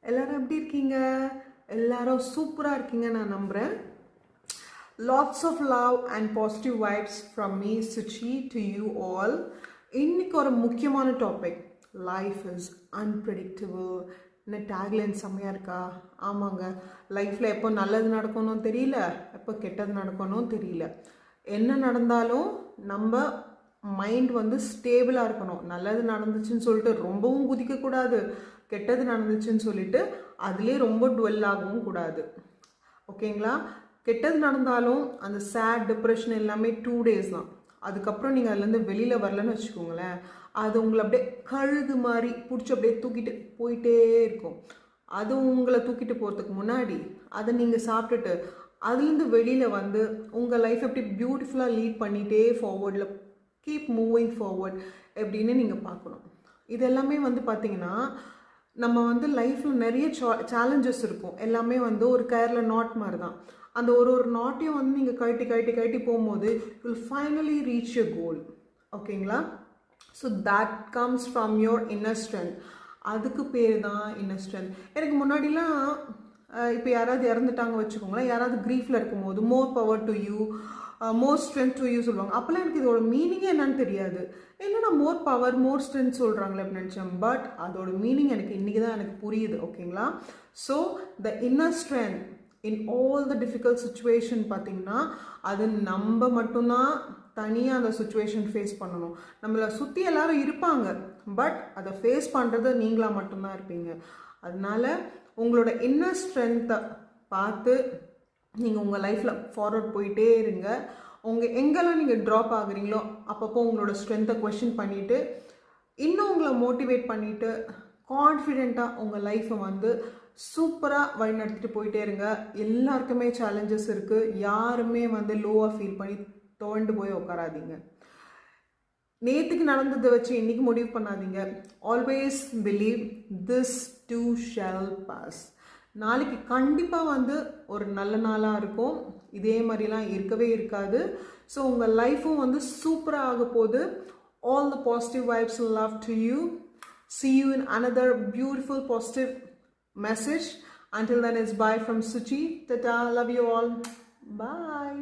எல்லாரும் எப்படி இருக்கீங்க? எல்லாரும் சூப்பரா இருக்கீங்க நான் நம்புறேன். Lots of love and positive vibes from me, Suchi, to you all. இன்னைக்கு ஒரு முக்கியமான டாபிக். Life is unpredictable. என்ன டேக்லைன் செம்மையாக இருக்கா? ஆமாங்க, லைஃப்பில் எப்போ நல்லது நடக்கணும் தெரியல, எப்போ கெட்டது நடக்கணும் தெரியல. என்ன நடந்தாலும் நம்ம மைண்ட் வந்து ஸ்டேபிளாக இருக்கணும். நல்லது நடந்துச்சுன்னு சொல்லிட்டு ரொம்பவும் குதிக்கக்கூடாது, கெட்டது நடந்துச்சுன்னு சொல்லிட்டு அதுலேயே ரொம்ப டுவெல் ஆகவும் கூடாது. ஓகேங்களா? கெட்டது நடந்தாலும் அந்த சேட் டிப்ரெஷன் எல்லாமே 2 days தான். அதுக்கப்புறம் நீங்கள் அதுலேருந்து வெளியில் வரலன்னு வச்சுக்கோங்களேன், அது உங்களை அப்படியே கழுகு மாதிரி பிடிச்சி அப்படியே தூக்கிட்டு போயிட்டே இருக்கும். அது உங்களை தூக்கிட்டு போகிறதுக்கு முன்னாடி அதை நீங்கள் சாப்பிட்டுட்டு அதுலேருந்து வெளியில் வந்து உங்கள் லைஃப் எப்படி பியூட்டிஃபுல்லாக லீட் பண்ணிகிட்டே ஃபார்வர்டில் கீப் மூவிங் ஃபார்வர்ட் எப்படின்னு நீங்கள் பார்க்கணும். இது எல்லாமே வந்து பார்த்திங்கன்னா நம்ம வந்து லைஃப்பில் நிறைய சேலஞ்சஸ் இருக்கும். எல்லாமே வந்து ஒரு கயரில் நாட் மாதிரி தான். அந்த ஒரு நாட்டையும் வந்து நீங்கள் கழட்டி போகும்போது will finally reach your goal. ஓகேங்களா? So that comes from your inner strength. அதுக்கு பேர் தான் இன்னர் ஸ்ட்ரென்த். எனக்கு முன்னாடிலாம் இப்போ யாராவது இறந்துட்டாங்க வச்சுக்கோங்களேன், யாராவது க்ரீஃபில் இருக்கும்போது மோர் power to you, more strength to you சொல்லுவாங்க. அப்போல்லாம் எனக்கு இதோட மீனிங்கே என்னன்னு தெரியாது. என்னன்னா மோர் பவர் மோர் ஸ்ட்ரென்த் சொல்கிறாங்களே அப்படின்னு நினச்சேன். பட் அதோட மீனிங் எனக்கு இன்றைக்கி தான் எனக்கு புரியுது. ஓகேங்களா? So the inner strength in all the difficult situation பார்த்திங்கன்னா அது நம்ம மட்டும்தான் தனியாக அந்த சுச்சுவேஷன் ஃபேஸ் பண்ணணும். நம்மளை சுற்றி எல்லாரும் இருப்பாங்க, பட் அதை ஃபேஸ் பண்ணுறது நீங்களாக மட்டும்தான் இருப்பீங்க. அதனால உங்களோட இன்னர் ஸ்ட்ரென்த்தை பார்த்து நீங்கள் உங்கள் லைஃப்பில் ஃபார்வர்ட் போயிட்டே இருங்க. எங்கெல்லாம் நீங்கள் ட்ராப் ஆகுறீங்களோ அப்பப்போ உங்களோட ஸ்ட்ரென்த்தை கொஷின் பண்ணிவிட்டு இன்னும் உங்களை மோட்டிவேட் பண்ணிவிட்டு கான்ஃபிடெண்ட்டாக உங்கள் லைஃப்பை வந்து சூப்பராக வழிநடத்திட்டு போயிட்டே இருங்க. எல்லாருக்குமே சேலஞ்சஸ் இருக்குது. யாருமே வந்து லோவாக ஃபீல் பண்ணி தோண்டு போய் உட்காராதீங்க. நேற்றுக்கு நடந்ததை வச்சு இன்றைக்கி முடிவு பண்ணாதீங்க. Always believe this too shall pass. நாளைக்கு கண்டிப்பாக வந்து ஒரு நல்ல நாளாக இருக்கும். இதே மாதிரிலாம் இருக்கவே இருக்காது. ஸோ உங்கள் லைஃப்பும் வந்து சூப்பராக ஆக போகுது. All the positive vibes and love to you. See you in another beautiful positive message. Until then, it's bye from Suchi. Tata. Love you all. Bye.